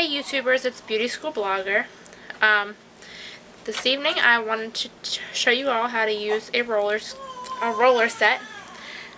Hey YouTubers, it's BeautySchoolBlogger. This evening I wanted to show you all how to use a roller set.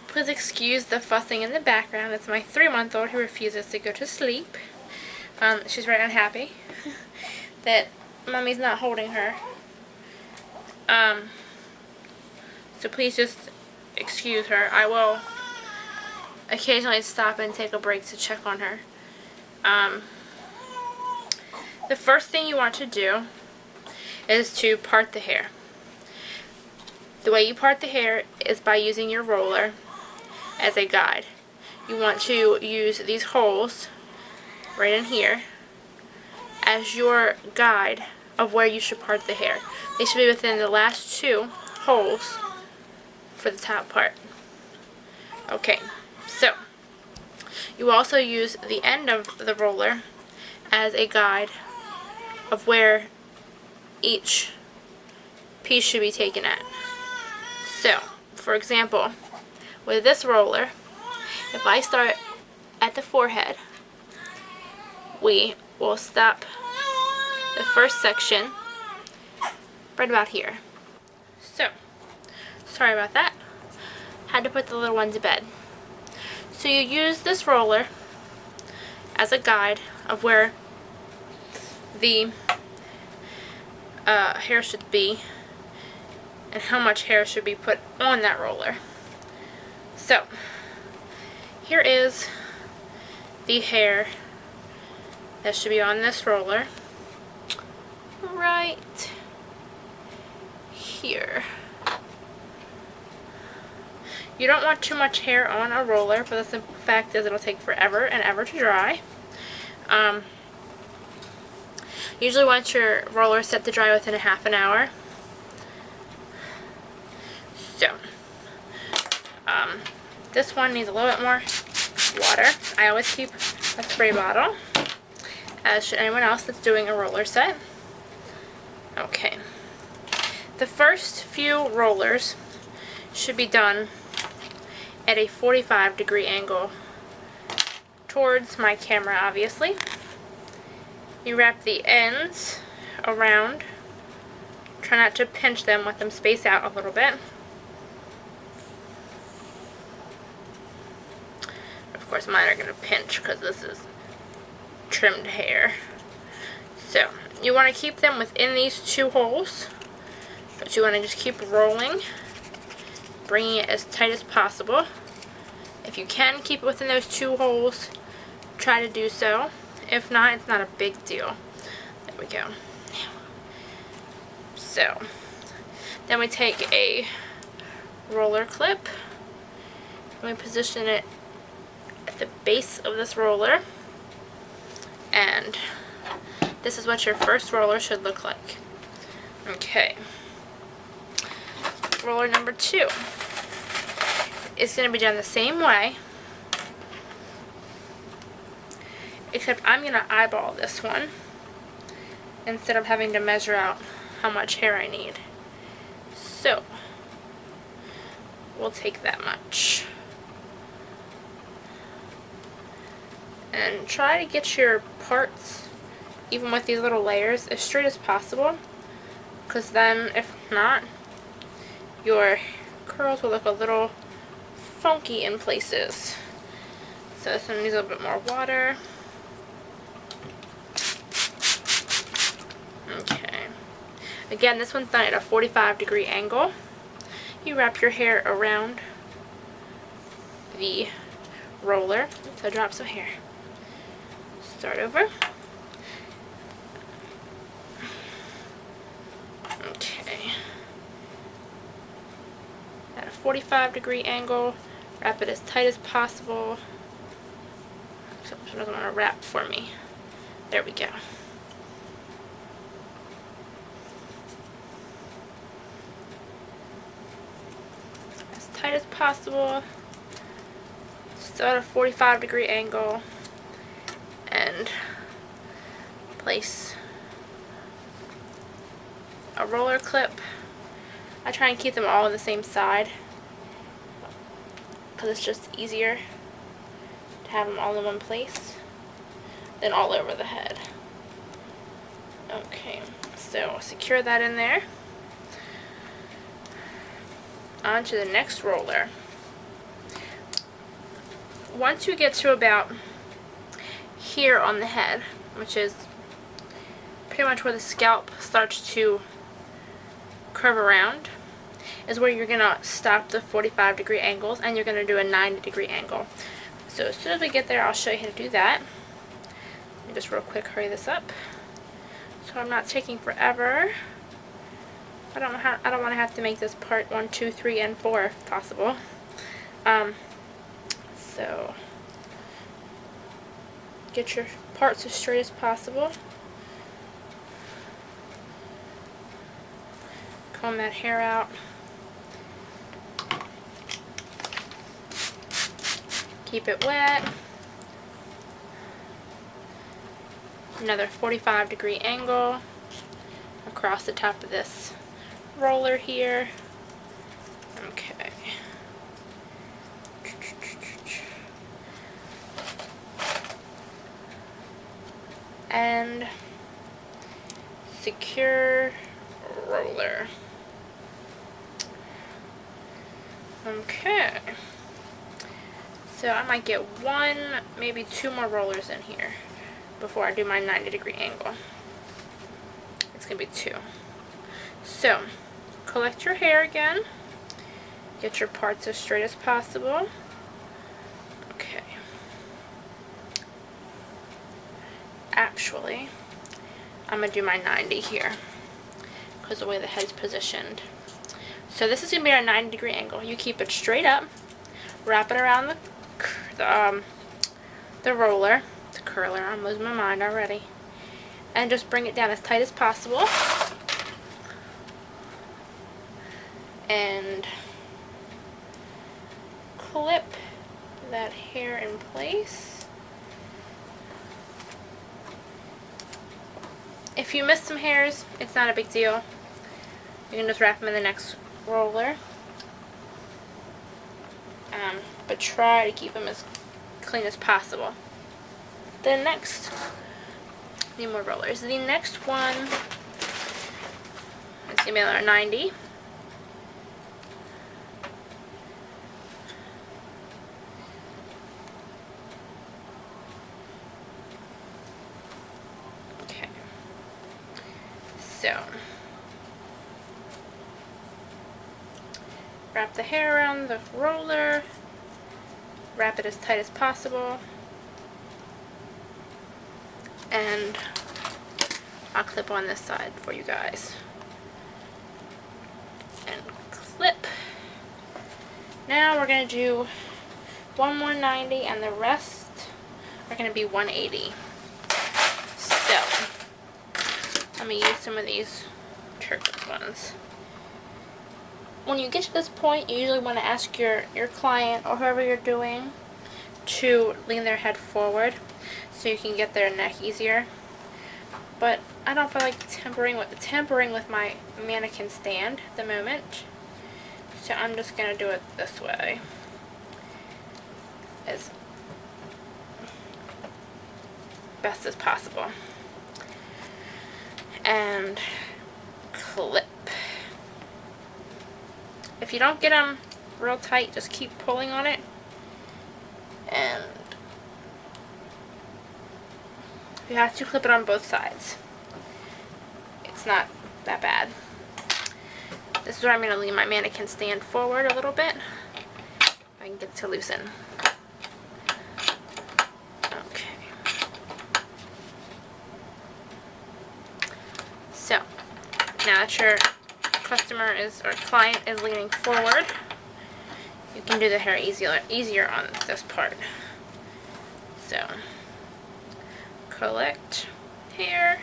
Please excuse the fussing in the background. It's my 3-month-old who refuses to go to sleep. She's very unhappy that Mommy's not holding her. So please just excuse her. I will occasionally stop and take a break to check on her. The first thing you want to do is to part the hair. The way you part the hair is by using your roller as a guide. You want to use these holes right in here as your guide of where you should part the hair. They should be within the last 2 holes for the top part. Okay, so you also use the end of the roller as a guide of where each piece should be taken at. So, for example, with this roller, if I start at the forehead, we will stop the first section right about here. So, sorry about that. Had to put the little one to bed. So you use this roller as a guide of where the hair should be and how much hair should be put on that roller. So here is the hair that should be on this roller right here. You don't want too much hair on a roller, but the simple fact is it'll take forever and ever to dry. Usually want your roller set to dry within a half an hour. So, this one needs a little bit more water. I always keep a spray bottle, as should anyone else that's doing a roller set. Okay. The first few rollers should be done at a 45-degree angle towards my camera, obviously. You wrap the ends around. Try not to pinch them, let them space out a little bit. Of course, mine are going to pinch because this is trimmed hair. So, you want to keep them within these 2 holes, but you want to just keep rolling, bringing it as tight as possible. If you can keep it within those 2 holes, try to do so. If not, it's not a big deal. There we go. So, then we take a roller clip and we position it at the base of this roller. And this is what your first roller should look like. Okay. Roller number 2 is going to be done the same way, except I'm going to eyeball this one instead of having to measure out how much hair I need. So, we'll take that much. And try to get your parts, even with these little layers, as straight as possible, because then, if not, your curls will look a little funky in places. So this one needs a little bit more water. Okay. Again, this one's done at a 45-degree angle. You wrap your hair around the roller. So drop some hair. Start over. Okay. At a 45-degree angle, wrap it as tight as possible. So she doesn't want to wrap for me. There we go. As tight as possible. Still at a 45-degree angle. And place a roller clip. I try and keep them all on the same side because it's just easier to have them all in one place. than all over the head. Okay, so secure that in there. On to the next roller. Once you get to about here on the head, which is pretty much where the scalp starts to curve around, is where you're going to stop the 45-degree angles and you're going to do a 90-degree angle. So as soon as we get there, I'll show you how to do that. Let me just real quick hurry this up so I'm not taking forever. I don't want to have to make this part 1, 2, 3, and 4 if possible. So get your parts as straight as possible. Comb that hair out. Keep it wet. Another 45-degree angle across the top of this roller here. Okay. And secure roller. Okay. So I might get 1, maybe 2 more rollers in here before I do my 90-degree angle. It's going to be 2. So, collect your hair again. Get your parts as straight as possible. Okay. Actually, I'm going to do my 90 here because of the way the head's positioned. So this is going to be our 90-degree angle. You keep it straight up, wrap it around the roller, the curler, I'm losing my mind already, and just bring it down as tight as possible. And clip that hair in place. If you miss some hairs, it's not a big deal. You can just wrap them in the next roller. But try to keep them as clean as possible. The next, need more rollers. The next one is going to be another 90. Okay. So, wrap the hair around the roller. Wrap it as tight as possible, and I'll clip on this side for you guys. And clip. Now we're going to do one more 90 and the rest are going to be 180. So, I'm going to use some of these turquoise ones. When you get to this point, you usually want to ask your client or whoever you're doing to lean their head forward so you can get their neck easier. But I don't feel like tampering with my mannequin stand at the moment, so I'm just going to do it this way as best as possible. And clip. If you don't get them real tight, just keep pulling on it, and you have to clip it on both sides. It's not that bad. This is where I'm going to lean my mannequin stand forward a little bit. I can get it to loosen. Okay. So, now that your customer or client is leaning forward, you can do the hair easier on this part. So, collect hair,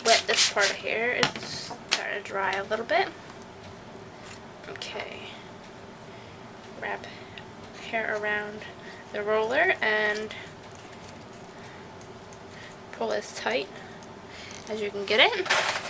wet this part of hair. It's starting to dry a little bit. Okay. Wrap hair around the roller and pull this tight. as you can get it.